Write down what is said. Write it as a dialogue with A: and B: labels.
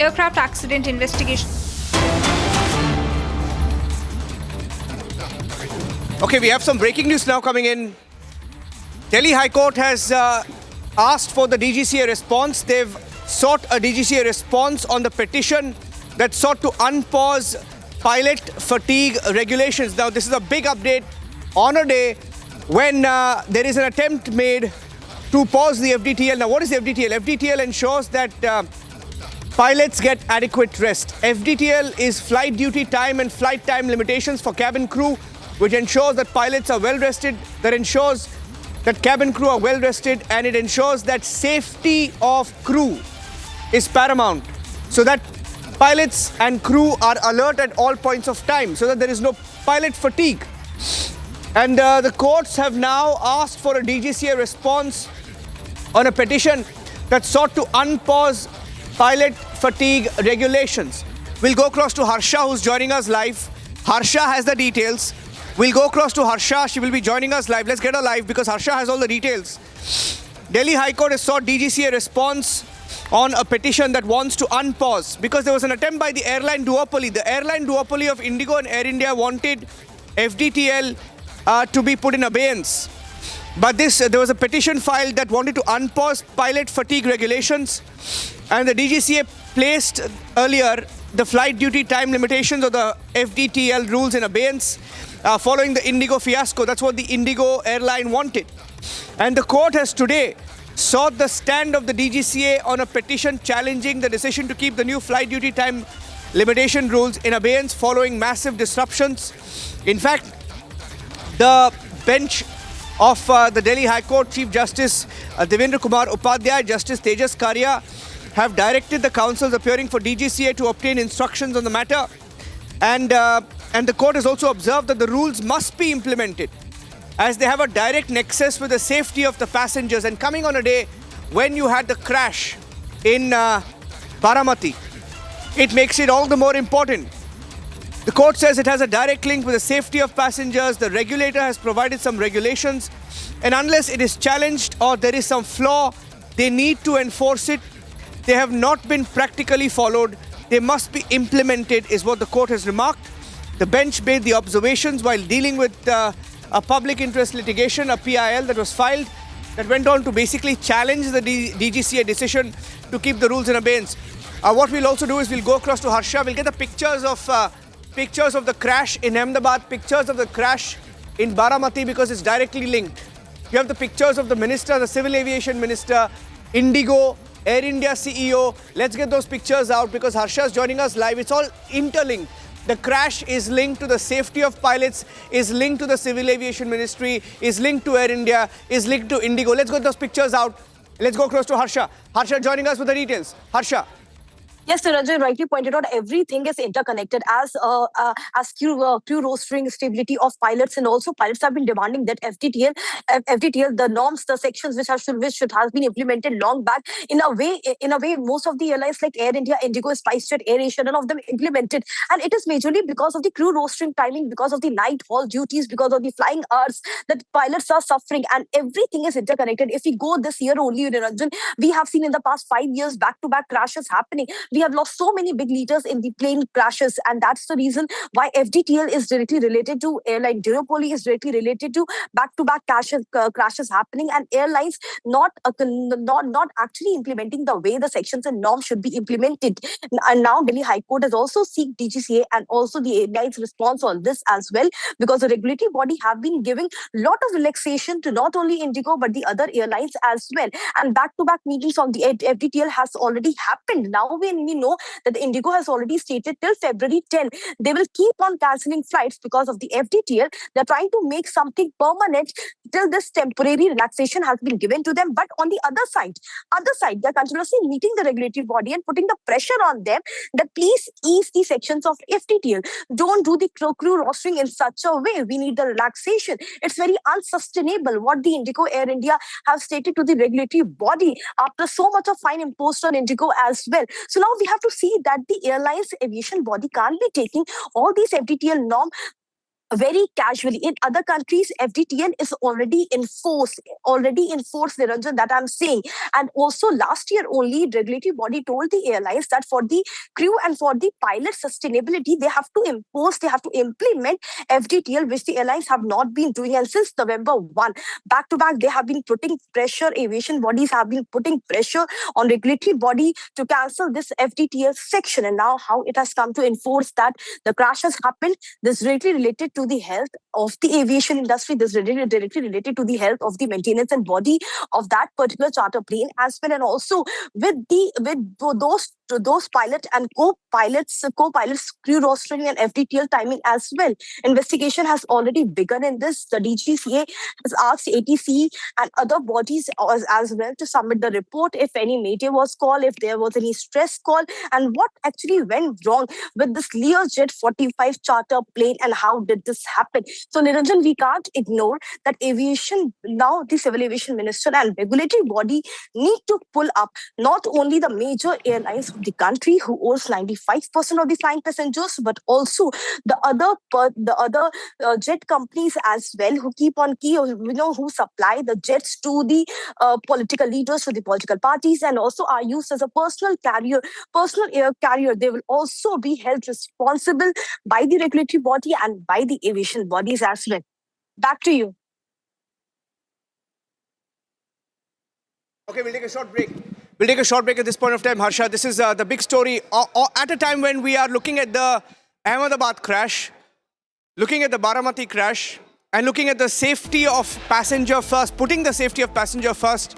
A: Aircraft accident investigation.
B: Okay, we have some breaking news now coming in. Delhi High Court has asked for the DGCA response. They've sought a DGCA response on the petition that sought to unpause pilot fatigue regulations. Now, this is a big update on a day when there is an attempt made to pause the FDTL. Now, what is the FDTL? FDTL ensures that pilots get adequate rest. FDTL is flight duty time and flight time limitations for cabin crew, which ensures that pilots are well rested, that ensures that cabin crew are well rested, and it ensures that safety of crew is paramount, so that pilots and crew are alert at all points of time, so that there is no pilot fatigue. And the courts have now asked for a DGCA response on a petition that sought to unpause pilot fatigue regulations. We'll go across to Harsha, who's joining us live. Harsha has the details. We'll go across to Harsha. She will be joining us live. Let's get her live because Harsha has all the details. Delhi High Court has sought DGCA response on a petition that wants to unpause because there was an attempt by the airline duopoly. The airline duopoly of IndiGo and Air India wanted FDTL to be put in abeyance. But there was a petition filed that wanted to unpause pilot fatigue regulations, and the DGCA placed earlier the flight duty time limitations or the FDTL rules in abeyance following the IndiGo fiasco. That's what the IndiGo airline wanted. And the court has today sought the stand of the DGCA on a petition challenging the decision to keep the new flight duty time limitation rules in abeyance following massive disruptions. In fact, the bench of the Delhi High Court, Chief Justice Devendra Kumar, Upadhyaya, Justice Tejas, Karia, have directed the counsels appearing for DGCA to obtain instructions on the matter. And the court has also observed that the rules must be implemented as they have a direct nexus with the safety of the passengers. And coming on a day when you had the crash in Baramati, it makes it all the more important. The court says it has a direct link with the safety of passengers. The regulator has provided some regulations, and unless it is challenged or there is some flaw, they need to enforce it. They have not been practically followed. They must be implemented, is what the court has remarked. The bench made the observations while dealing with a public interest litigation, a PIL that was filed, that went on to basically challenge the DGCA decision to keep the rules in abeyance. What we'll also do is we'll go across to Harsha. We'll get the pictures of the crash in Ahmedabad, pictures of the crash in Baramati, because it's directly linked. You have the pictures of the minister, the civil aviation minister, IndiGo, Air India CEO. Let's get those pictures out because Harsha is joining us live. It's all interlinked. The crash is linked to the safety of pilots, is linked to the civil aviation ministry, is linked to Air India, is linked to IndiGo. Let's get those pictures out. Let's go close to Harsha. Harsha joining us with the details. Harsha.
C: Yes, Ranjan rightly pointed out, everything is interconnected as crew rostering stability of pilots, and also pilots have been demanding that FDTL, the norms, the sections which should have been implemented long back. In a way, most of the airlines like Air India, IndiGo, SpiceJet, AirAsia, none of them implemented, and it is majorly because of the crew rostering timing, because of the night haul duties, because of the flying hours that pilots are suffering, and everything is interconnected. If we go this year only, Ranjan, we have seen in the past 5 years back-to-back crashes happening. We have lost so many big leaders in the plane crashes, and that's the reason why FDTL is directly related to airline duopoly, is directly related to back-to-back crashes happening, and airlines not actually implementing the way the sections and norms should be implemented. And now Delhi High Court has also seeked DGCA and also the airlines response on this as well, because the regulatory body have been giving lot of relaxation to not only IndiGo but the other airlines as well. And back-to-back meetings on the FDTL has already happened. Now we know that the IndiGo has already stated till February 10 they will keep on cancelling flights because of the FDTL. They're trying to make something permanent till this temporary relaxation has been given to them. But on the other side, they're continuously meeting the regulatory body and putting the pressure on them that please ease the sections of FDTL. Don't do the crew rostering in such a way. We need the relaxation. It's very unsustainable what the IndiGo, Air India have stated to the regulatory body after so much of fine imposed on IndiGo as well. So now we have to see that the airlines aviation body can't be taking all these FDTL norm very casually. In other countries, FDTL is already enforced, Niranjan, that I'm saying. And also last year only, regulatory body told the airlines that for the crew and for the pilot sustainability, they have to implement FDTL, which the airlines have not been doing. And since November 1, back to back, they have been putting pressure, aviation bodies have been putting pressure on regulatory body to cancel this FDTL section. And now how it has come to enforce that the crash has happened, this directly related to the health of the aviation industry, this directly related to the health of the maintenance and body of that particular charter plane as well, and also with those pilot and co-pilots, crew rostering and FDTL timing as well. Investigation has already begun in this. The DGCA has asked ATC and other bodies as well to submit the report if any mayday was called, if there was any stress call, and what actually went wrong with this Learjet 45 charter plane and how did this happen. So Niranjan, we can't ignore that aviation, now the Civil Aviation Minister and regulatory body need to pull up not only the major airlines of the country who owns 95% of the flying passengers, but also the other jet companies as well who who supply the jets to the political leaders, to the political parties, and also are used as a personal air carrier. They will also be held responsible by the regulatory body and by the aviation bodies as well. Back to you.
B: Okay, we'll take a short break. We'll take a short break at this point of time, Harsha. This is the big story at a time when we are looking at the Ahmedabad crash, looking at the Baramati crash, and looking at the safety of passenger first, putting the safety of passenger first.